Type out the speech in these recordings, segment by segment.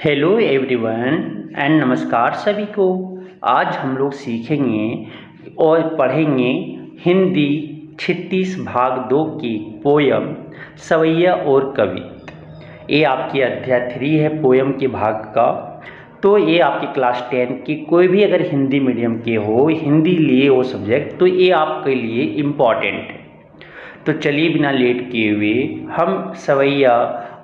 Hello everyone and नमस्कार सभी को। आज हम लोग सीखेंगे और पढ़ेंगे हिंदी 36 भाग 2 की पोयम सवैया और कवित। ये आपकी अध्याय 3 है पोयम के भाग का। तो ये आपके क्लास 10 की कोई भी अगर हिंदी मीडियम के हो, हिंदी लिए हो सब्जेक्ट, तो ये आपके लिए इम्पॉर्टेंट है। तो चलिए बिना लेट किए हुए हम सवैया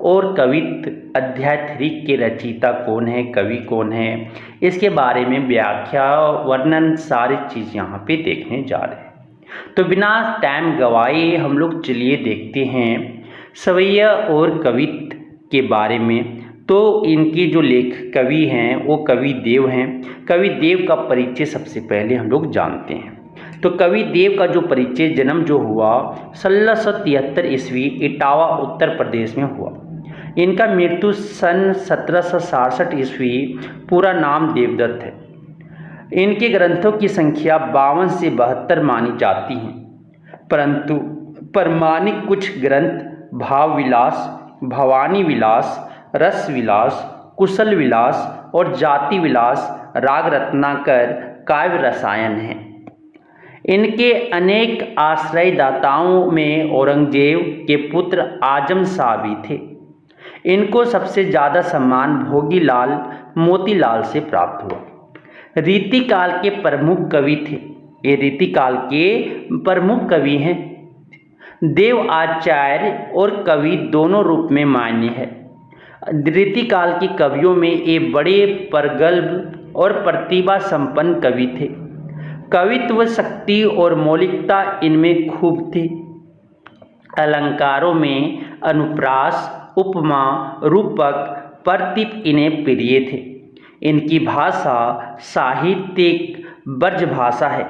और कवित अध्याय 3 के रचयिता कौन है, कवि कौन है, इसके बारे में व्याख्या वर्णन सारी चीज़ यहाँ पे देखने जा रहे हैं। तो बिना टाइम गवाए हम लोग चलिए देखते हैं सवैया और कवित के बारे में। तो इनके जो लेख कवि हैं वो कवि देव हैं। कवि देव का परिचय सबसे पहले हम लोग जानते हैं। तो कवि देव का जो परिचय जन्म जो हुआ 1673 ईस्वी इटावा उत्तर प्रदेश में हुआ। इनका मृत्यु सन 1767 ईस्वी। पूरा नाम देवदत्त है। इनके ग्रंथों की संख्या 52 से 72 मानी जाती हैं, परंतु प्रमाणिक कुछ ग्रंथ भाव विलास, भवानी विलास, रस विलास, कुशल विलास और जाति विलास, राग रत्नाकर, काव्य रसायन हैं। इनके अनेक आश्रयदाताओं में औरंगजेब के पुत्र आजम शाह भी थे। इनको सबसे ज़्यादा सम्मान भोगीलाल मोतीलाल से प्राप्त हुआ। रीतिकाल के प्रमुख कवि थे। ये रीतिकाल के प्रमुख कवि हैं। देव आचार्य और कवि दोनों रूप में मान्य है। रीतिकाल के कवियों में ये बड़े प्रगल्भ और प्रतिभा संपन्न कवि थे। कवित्व शक्ति और मौलिकता इनमें खूब थी। अलंकारों में अनुप्रास, उपमा, रूपक, प्रतीप इन्हें प्रिय थे। इनकी भाषा साहित्यिक ब्रज भाषा है।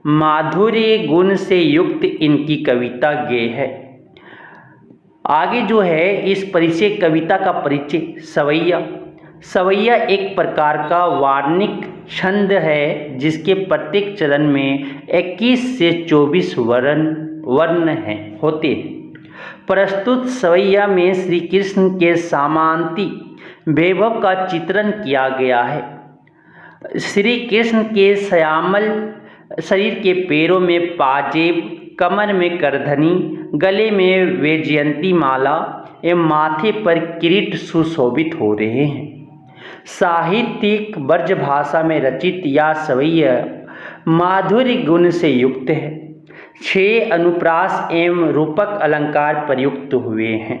माधुर्य गुण से युक्त इनकी कविता गेय है। आगे जो है इस परिचय कविता का परिचय सवैया। सवैया एक प्रकार का वार्णिक छंद है जिसके प्रत्येक चरण में 21 से 24 वर्ण होते हैं। प्रस्तुत सवैया में श्री कृष्ण के सामांती वैभव का चित्रण किया गया है। श्री कृष्ण के श्यामल शरीर के पैरों में पाजेब, कमर में करधनी, गले में वैजयंती माला एवं माथे पर किरीट सुशोभित हो रहे हैं। साहित्यिक ब्रज भाषा में रचित यह सवैया माधुर्य गुण से युक्त है। 6 अनुप्रास एवं रूपक अलंकार प्रयुक्त हुए हैं।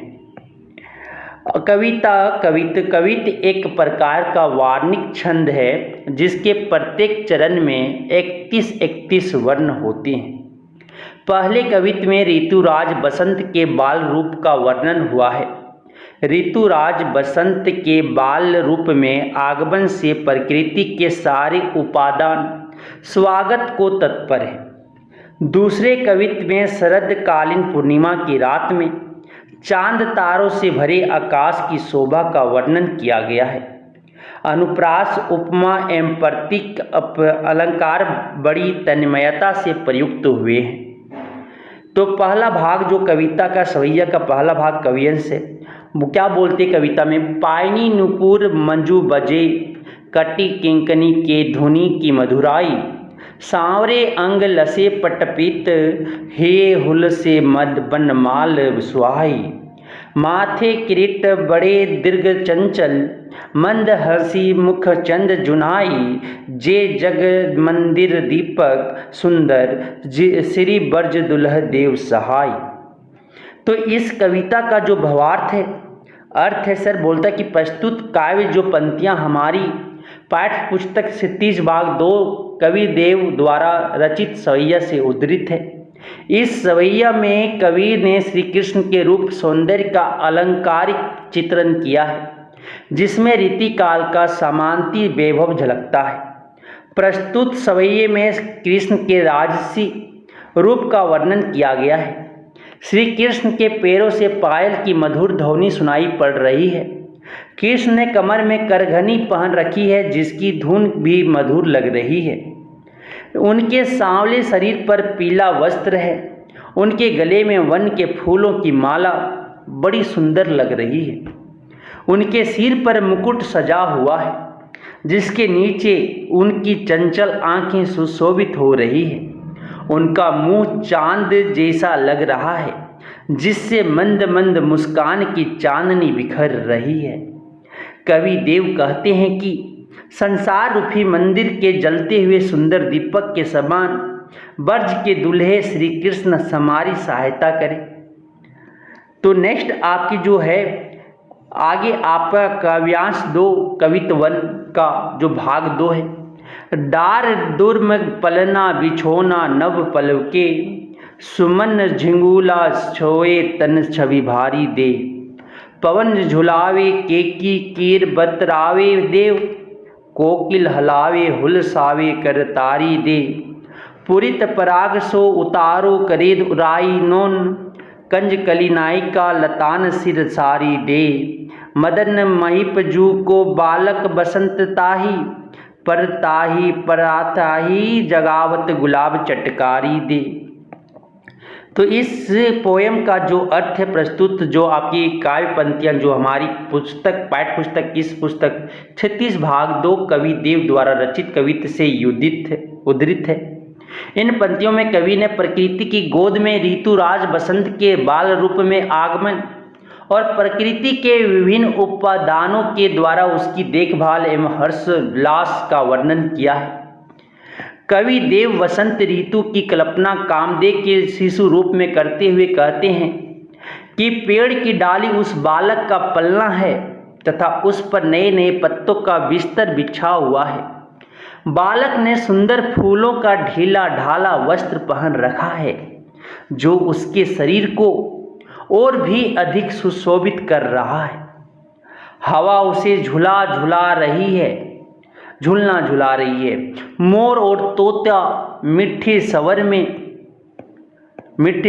कवित एक प्रकार का वार्णिक छंद है जिसके प्रत्येक चरण में 31 वर्ण होते हैं। पहले कवित में ऋतुराज बसंत के बाल रूप का वर्णन हुआ है। ऋतुराज बसंत के बाल रूप में आगमन से प्रकृति के सारे उपादान स्वागत को तत्पर है। दूसरे कवित में शरदकालीन पूर्णिमा की रात में चांद तारों से भरे आकाश की शोभा का वर्णन किया गया है। अनुप्रास, उपमा एवं प्रतीक अलंकार बड़ी तन्मयता से प्रयुक्त हुए हैं। तो पहला भाग जो कविता का सवैया का पहला भाग कवियंश है, वो क्या बोलते कविता में, पायनी नुपुर मंजू बजे, कटी किंकनी के धुनी की मधुराई, सांवरे अंग लसे पटपित, हे हुल से मद बनमाल सुहाई, माथे किरीट बड़े दीर्घ चंचल, मंद हसी मुख चंद जुनाई, जे जग मंदिर दीपक सुंदर, श्री ब्रज दुल्ह देव सहाय। तो इस कविता का जो भावार्थ है, अर्थ है सर बोलता कि प्रस्तुत काव्य जो पंक्तियां हमारी पाठ्य पुस्तक 36 भाग 2 कवि देव द्वारा रचित सवैया से उद्धृत है। इस सवैया में कवि ने श्री कृष्ण के रूप सौंदर्य का अलंकारिक चित्रण किया है जिसमें रीतिकाल का सामांती वैभव झलकता है। प्रस्तुत सवैये में कृष्ण के राजसी रूप का वर्णन किया गया है। श्री कृष्ण के पैरों से पायल की मधुर ध्वनि सुनाई पड़ रही है। कृष्ण ने कमर में करघनी पहन रखी है जिसकी धुन भी मधुर लग रही है। उनके सांवले शरीर पर पीला वस्त्र है। उनके गले में वन के फूलों की माला बड़ी सुंदर लग रही है। उनके सिर पर मुकुट सजा हुआ है, जिसके नीचे उनकी चंचल आंखें सुशोभित हो रही हैं। उनका मुंह चांद जैसा लग रहा है, जिससे मंद मंद मुस्कान की चांदनी बिखर रही है। कवि देव कहते हैं कि संसार रूपी मंदिर के जलते हुए सुंदर दीपक के समान ब्रज के दुल्हे श्री कृष्ण हमारी सहायता करें। तो नेक्स्ट आपकी जो है आगे आपका काव्यांश 2 कवित्व 1 का जो भाग 2 है। डार दुर्म पलना बिछोना नव पलव के, सुमन झिंगुला छोए तन छवि भारी दे। पवन झुलावे केकी कीर बतरावे देव, कोकिल हलावे हुलसावे कर तारी दे। पुरित पराग सो उतारो करेद उराई नोन, कंज कली नायिका लतान सिर सारी दे। मदन महिप जू को बालक बसंत ताही, पर ताही पराताही जगावत गुलाब चटकारी दे। तो इस पोयम का जो अर्थ है प्रस्तुत, जो आपकी काव्य पंक्तियाँ जो हमारी पुस्तक पाठ्य पुस्तक इस पुस्तक 36 भाग 2 कवि देव द्वारा रचित कवित्व से उद्धृत है। इन पंक्तियों में कवि ने प्रकृति की गोद में ऋतुराज बसंत के बाल रूप में आगमन और प्रकृति के विभिन्न उपादानों के द्वारा उसकी देखभाल एवं हर्षोल्लास का वर्णन किया है। कवि देव वसंत ऋतु की कल्पना कामदेव के शिशु रूप में करते हुए कहते हैं कि पेड़ की डाली उस बालक का पलना है तथा उस पर नए नए पत्तों का बिस्तर बिछा हुआ है। बालक ने सुंदर फूलों का ढीला ढाला वस्त्र पहन रखा है, जो उसके शरीर को और भी अधिक सुशोभित कर रहा है। हवा उसे झुला झुला रही है। मोर और तोता मीठे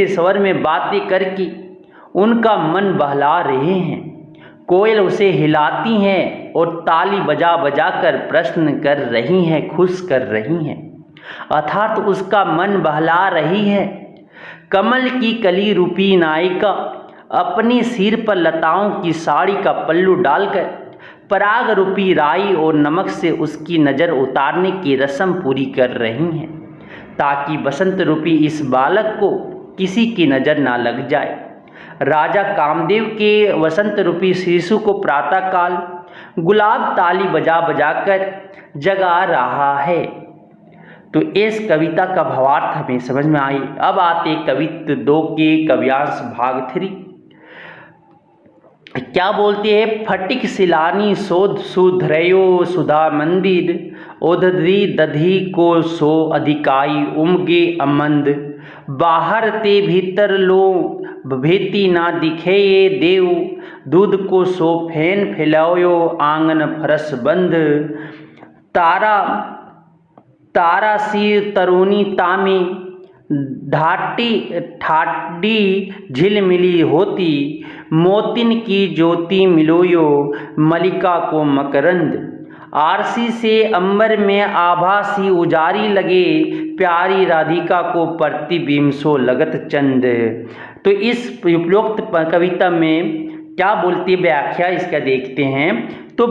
स्वर में बातें करके उनका मन बहला रहे हैं। कोयल उसे हिलाती हैं और ताली बजा बजा कर प्रश्न कर रही हैं, खुश कर रही हैं, अर्थात उसका मन बहला रही है। कमल की कली रूपी नायिका अपनी सिर पर लताओं की साड़ी का पल्लू डालकर पराग रूपी राई और नमक से उसकी नज़र उतारने की रस्म पूरी कर रही हैं, ताकि बसंत रूपी इस बालक को किसी की नज़र ना लग जाए। राजा कामदेव के वसंत रूपी शिशु को प्रातःकाल गुलाब ताली बजा बजा कर जगा रहा है। तो इस कविता का भावार्थ हमें समझ में आई। अब आते कवित्व 2 के काव्यांश भाग 3। क्या बोलते हैं? फटिक सिलानी शोध सुधरयो सुधा मंदिर, ओधरी दधी को सो अधिकाई उमगे अमंद। बाहर ते भीतर लो भेती ना दिखे ये देव, दूध को सो फैन फैलायो आंगन फरस बंद। तारा सी तरुणी तामी ठाडी झिलमिली होती, मोतिन की ज्योति मिलोयो मलिका को मकरंद। आरसी से अंबर में आभा सी उजारी लगे, प्यारी राधिका को प्रतिबिंब सो लगत चंद। तो इस उपरोक्त कविता में क्या बोलती व्याख्या इसका देखते हैं। तो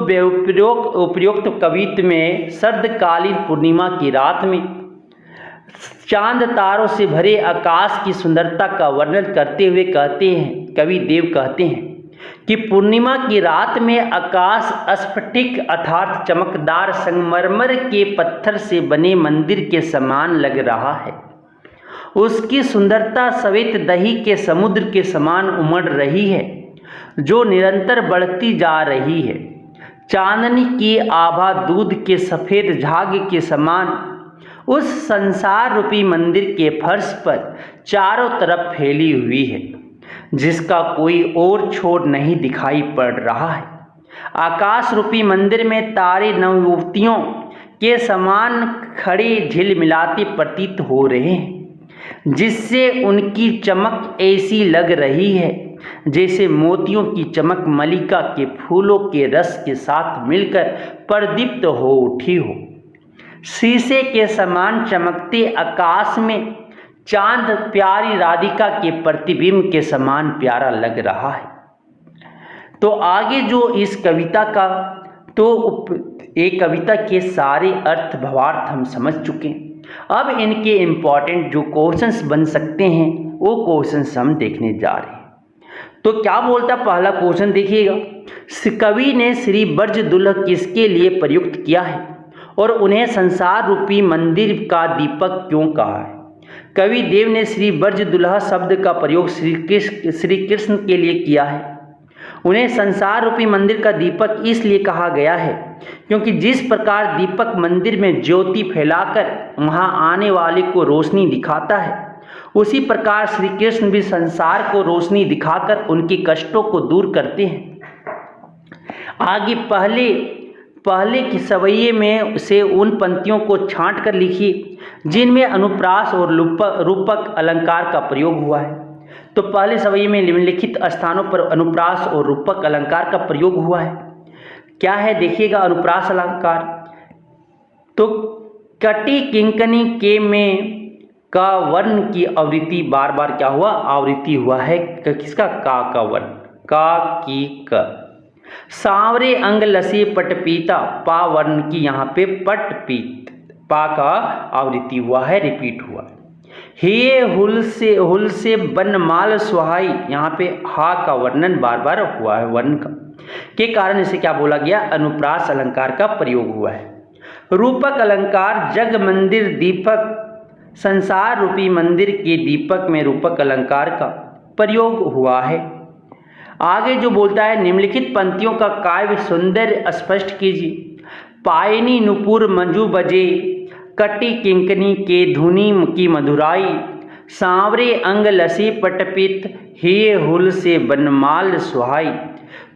उपरोक्त कवित्व में शरदकालीन पूर्णिमा की रात में चांद तारों से भरे आकाश की सुंदरता का वर्णन करते हुए कहते हैं, कवि देव कहते हैं कि पूर्णिमा की रात में आकाश स्फटिक अर्थात चमकदार संगमरमर के पत्थर से बने मंदिर के समान लग रहा है। उसकी सुंदरता श्वेत दही के समुद्र के समान उमड़ रही है, जो निरंतर बढ़ती जा रही है। चांदनी की आभा दूध के सफ़ेद झाग के समान उस संसार रूपी मंदिर के फर्श पर चारों तरफ फैली हुई है, जिसका कोई और छोर नहीं दिखाई पड़ रहा है। आकाश रूपी मंदिर में तारे नवयुवतियों के समान खड़े झिलमिलाते प्रतीत हो रहे हैं, जिससे उनकी चमक ऐसी लग रही है जैसे मोतियों की चमक मलिका के फूलों के रस के साथ मिलकर प्रदीप्त हो उठी हो। शीशे के समान चमकते आकाश में चांद प्यारी राधिका के प्रतिबिंब के समान प्यारा लग रहा है। तो तो आगे जो इस कविता का एक कविता के सारे अर्थ भावार्थ हम समझ चुके हैं। अब इनके इम्पॉर्टेंट जो क्वेश्चंस बन सकते हैं वो क्वेश्चंस हम देखने जा रहे हैं। तो क्या बोलता है पहला क्वेश्चन देखिएगा, कवि ने श्री ब्रज दुल्ह किसके लिए प्रयुक्त किया है और उन्हें संसार रूपी मंदिर का दीपक क्यों कहा है। कवि देव ने श्री ब्रज दुल्हा शब्द का प्रयोग श्री कृष्ण के लिए किया है। उन्हें संसार रूपी मंदिर का दीपक इसलिए कहा गया है क्योंकि जिस प्रकार दीपक मंदिर में ज्योति फैलाकर वहां आने वाले को रोशनी दिखाता है, उसी प्रकार श्री कृष्ण भी संसार को रोशनी दिखाकर उनके कष्टों को दूर करते हैं। आगे पहले की सवैये में से उन पंक्तियों को छांट कर लिखिए जिनमें अनुप्रास और रूपक अलंकार का प्रयोग हुआ है। तो पहले सवैये में निम्नलिखित स्थानों पर अनुप्रास और रूपक अलंकार का प्रयोग हुआ है। क्या है देखिएगा अनुप्रास अलंकार। तो कटी किंकनी के में का वर्ण की आवृत्ति बार बार क्या हुआ, आवृत्ति हुआ है किसका, का वर्ण, का की क। सांवरे अंग लसी पटपीता, पा वर्ण की यहाँ पे पटपीत, पा का आवृत्ति हुआ है, रिपीट हुआ है। हे हुल से बनमाल सुहाई, यहाँ पे हा का वर्णन बार बार हुआ है, वर्ण का के कारण इसे क्या बोला गया, अनुप्रास अलंकार का प्रयोग हुआ है। रूपक अलंकार जग मंदिर दीपक, संसार रूपी मंदिर के दीपक में रूपक अलंकार का प्रयोग हुआ है। आगे जो बोलता है निम्नलिखित पंक्तियों का काव्य सौंदर्य स्पष्ट कीजिए। पायनी नुपुर मंजू बजे, कटी किंकनी के धुनी की मधुराई, सांवरे अंग लसी पटपित, हे हुल से बनमाल सुहाई।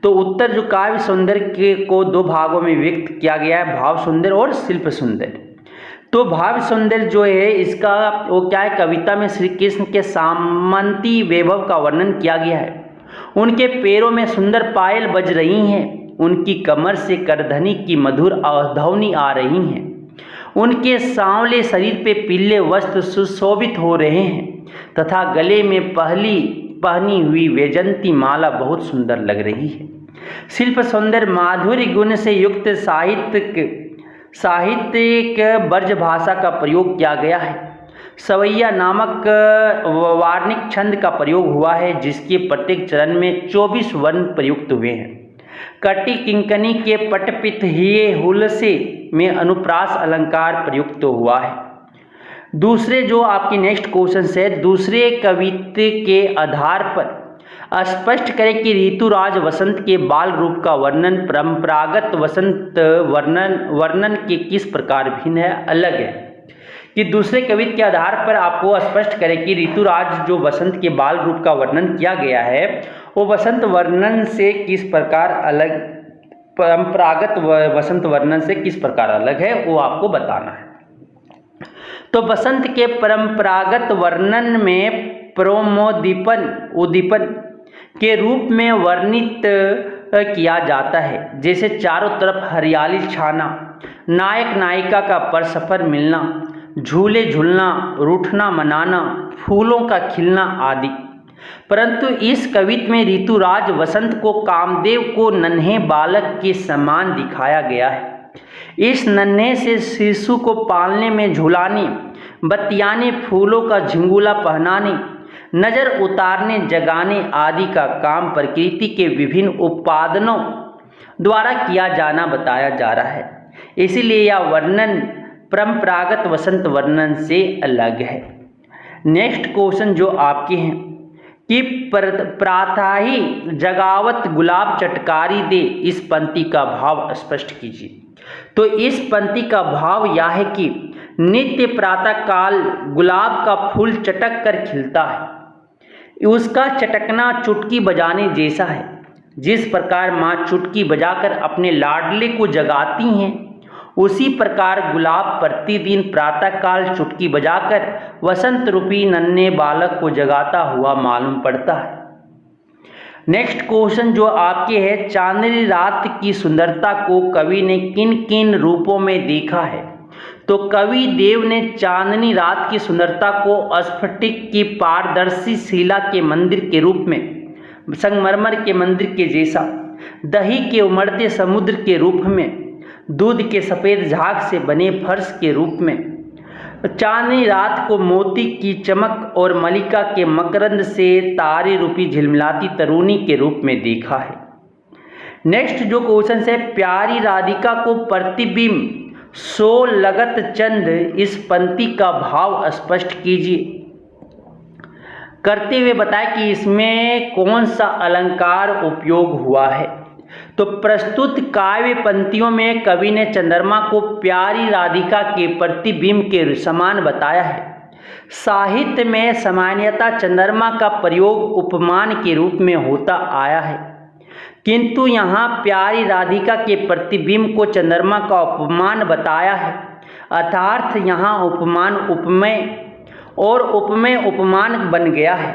तो उत्तर जो काव्य सौंदर्य के को दो भागों में व्यक्त किया गया है, भाव सुंदर और शिल्प सुंदर। तो भाव सौंदर्य जो है इसका वो क्या है, कविता में श्री कृष्ण के सामंती वैभव का वर्णन किया गया है। उनके पैरों में सुंदर पायल बज रही हैं, उनकी कमर से करधनी की मधुर ध्वनि आ रही हैं, उनके सांवले शरीर पे पीले वस्त्र सुशोभित हो रहे हैं तथा गले में पहनी हुई वैजंती माला बहुत सुंदर लग रही है। शिल्प सौंदर्य माधुर्य गुण से युक्त साहित्यिक ब्रज भाषा का प्रयोग किया गया है। सवैया नामक वार्णिक छंद का प्रयोग हुआ है जिसके प्रत्येक चरण में 24 वर्ण प्रयुक्त हुए हैं। कटी किंकनी के पटपित हिये हुल से में अनुप्रास अलंकार प्रयुक्त हुआ है। दूसरे जो आपकी नेक्स्ट क्वेश्चन है, दूसरे कवित्व के आधार पर स्पष्ट करें कि ऋतुराज वसंत के बाल रूप का वर्णन परंपरागत वसंत वर्णन के किस प्रकार भिन्न है, अलग है। कि दूसरे कवित्व के आधार पर आपको स्पष्ट करें कि ऋतुराज जो वसंत के बाल रूप का वर्णन किया गया है वो वसंत वर्णन से किस प्रकार अलग, परंपरागत वसंत वर्णन से किस प्रकार अलग है वो आपको बताना है। तो वसंत के परंपरागत वर्णन में उद्दीपन के रूप में वर्णित किया जाता है, जैसे चारों तरफ हरियाली छाना, नायक नायिका का परस्पर मिलना, झूले झूलना, रूठना मनाना, फूलों का खिलना आदि। परंतु इस कवित्व में ऋतुराज वसंत को कामदेव को नन्हे बालक के समान दिखाया गया है। इस नन्हे से शिशु को पालने में झुलाने, बतियाने, फूलों का झिंगुला पहनाने, नजर उतारने, जगाने आदि का काम प्रकृति के विभिन्न उत्पादनों द्वारा किया जाना बताया जा रहा है। इसीलिए यह वर्णन परंपरागत वसंत वर्णन से अलग है। नेक्स्ट क्वेश्चन जो आपके हैं कि प्रातः ही जगावत गुलाब चटकारी दे, इस पंक्ति का भाव स्पष्ट कीजिए। तो इस पंक्ति का भाव यह है कि नित्य प्रातः काल गुलाब का फूल चटक कर खिलता है, उसका चटकना चुटकी बजाने जैसा है। जिस प्रकार माँ चुटकी बजाकर अपने लाडले को जगाती हैं, उसी प्रकार गुलाब प्रतिदिन प्रातःकाल चुटकी बजाकर वसंत रूपी नन्हे बालक को जगाता हुआ मालूम पड़ता है। नेक्स्ट क्वेश्चन जो आपके है, चांदनी रात की सुंदरता को कवि ने किन किन रूपों में देखा है। तो कवि देव ने चांदनी रात की सुंदरता को स्फटिक की पारदर्शी शिला के मंदिर के रूप में, संगमरमर के मंदिर के जैसा, दही के उमड़ते समुद्र के रूप में, दूध के सफ़ेद झाग से बने फर्श के रूप में, चांदनी रात को मोती की चमक और मलिका के मकरंद से तारे रूपी झिलमिलाती तरूणी के रूप में देखा है। नेक्स्ट जो क्वेश्चन है, प्यारी राधिका को प्रतिबिंब सो लगत चंद, इस पंक्ति का भाव स्पष्ट कीजिए। करते हुए बताएं कि इसमें कौन सा अलंकार उपयोग हुआ है। तो प्रस्तुत काव्य पंक्तियों में कवि ने चंद्रमा को प्यारी राधिका के प्रतिबिंब के समान बताया है। साहित्य में सामान्यतः चंद्रमा का प्रयोग उपमान के रूप में होता आया है, किंतु यहाँ प्यारी राधिका के प्रतिबिंब को चंद्रमा का उपमान बताया है, अर्थात यहाँ उपमान उपमेय और उपमेय उपमान बन गया है।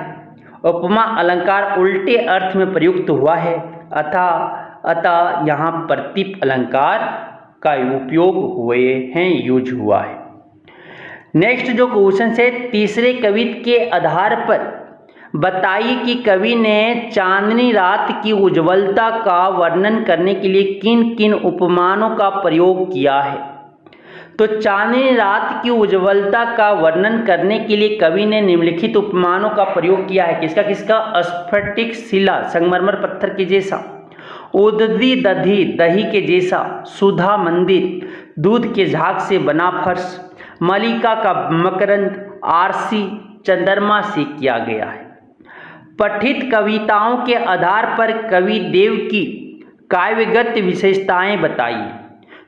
उपमा अलंकार उल्टे अर्थ में प्रयुक्त हुआ है, अतः यहाँ प्रतीप अलंकार का उपयोग हुए हैं, यूज हुआ है। नेक्स्ट जो क्वेश्चन है, तीसरे कवित्व के आधार पर बताइए कि कवि ने चांदनी रात की उज्ज्वलता का वर्णन करने के लिए किन किन उपमानों का प्रयोग किया है। तो चांदनी रात की उज्ज्वलता का वर्णन करने के लिए कवि ने निम्नलिखित उपमानों का प्रयोग किया है। किसका किसका? स्फटिक शिला, संगमरमर पत्थर के जैसा, उददी दधी, दही के जैसा, सुधा मंदिर, दूध के झाग से बना फर्श, मलिका का मकरंद, आरसी, चंद्रमा से किया गया है। पठित कविताओं के आधार पर कवि देव की काव्यगत विशेषताएं बताइए।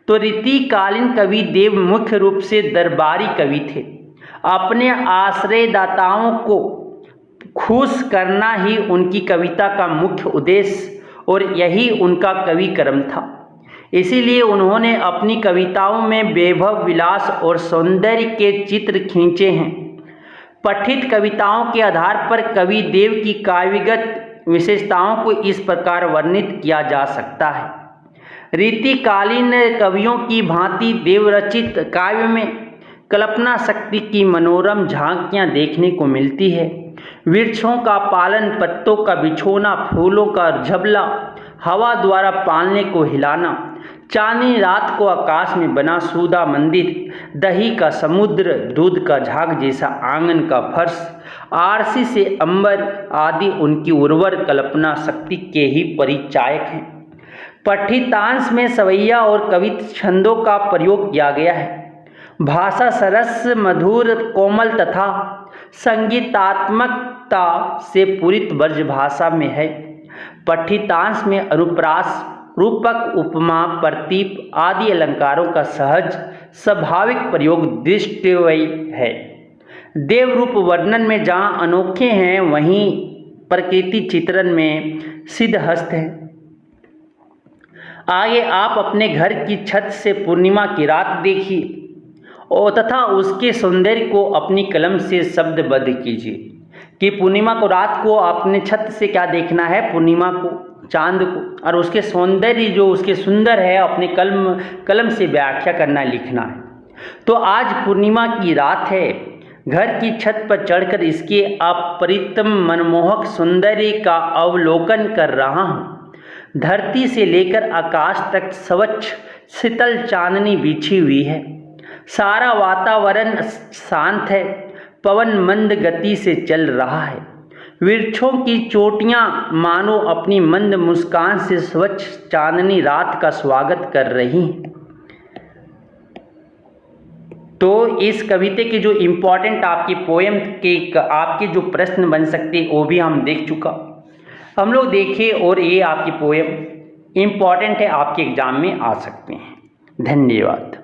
तो रीतिकालीन कवि देव मुख्य रूप से दरबारी कवि थे। अपने आश्रयदाताओं को खुश करना ही उनकी कविता का मुख्य उद्देश्य और यही उनका कवि कर्म था। इसीलिए उन्होंने अपनी कविताओं में वैभव, विलास और सौंदर्य के चित्र खींचे हैं। पठित कविताओं के आधार पर कवि देव की काव्यगत विशेषताओं को इस प्रकार वर्णित किया जा सकता है। रीतिकालीन कवियों की भांति देवरचित काव्य में कल्पना शक्ति की मनोरम झांकियां देखने को मिलती है। वृक्षों का पालन, पत्तों का बिछोना, फूलों का झबला, हवा द्वारा पालने को हिलाना, चांदनी रात को आकाश में बना सूदा मंदिर, दही का समुद्र, दूध का झाग जैसा आंगन का फर्श, आरसी से अंबर आदि उनकी उर्वर कल्पना शक्ति के ही परिचायक हैं। पठितांश में सवैया और कवित्व छंदों का प्रयोग किया गया है। भाषा सरस, मधुर, कोमल तथा संगीतात्मकता से पूरित ब्रज भाषा में है। पठितांश में अनुप्रास, रूपक, उपमा, प्रतीप आदि अलंकारों का सहज स्वाभाविक प्रयोग दृष्टव्य है। देव रूप वर्णन में जहाँ अनोखे हैं, वहीं प्रकृति चित्रण में सिद्धहस्त हैं। आगे आप अपने घर की छत से पूर्णिमा की रात देखिए और तथा उसके सौंदर्य को अपनी कलम से शब्दबद्ध कीजिए कि पूर्णिमा को रात को आपने छत से क्या देखना है, पूर्णिमा को, चांद को, और उसके सौंदर्य जो उसके सुंदर है अपने कलम से व्याख्या करना, लिखना है। तो आज पूर्णिमा की रात है, घर की छत पर चढ़कर इसके अपरितम मनमोहक सौंदर्य का अवलोकन कर रहा हूँ। धरती से लेकर आकाश तक स्वच्छ शीतल चांदनी बिछी हुई है। सारा वातावरण शांत है, पवन मंद गति से चल रहा है। वृक्षों की चोटियां मानो अपनी मंद मुस्कान से स्वच्छ चांदनी रात का स्वागत कर रही हैं। तो इस कविता के जो इम्पोर्टेंट आपकी पोएम के आपके जो प्रश्न बन सकते वो भी हम देख चुका, हम लोग देखे, और ये आपकी पोएम इम्पॉर्टेंट है, आपके एग्जाम में आ सकते हैं। धन्यवाद।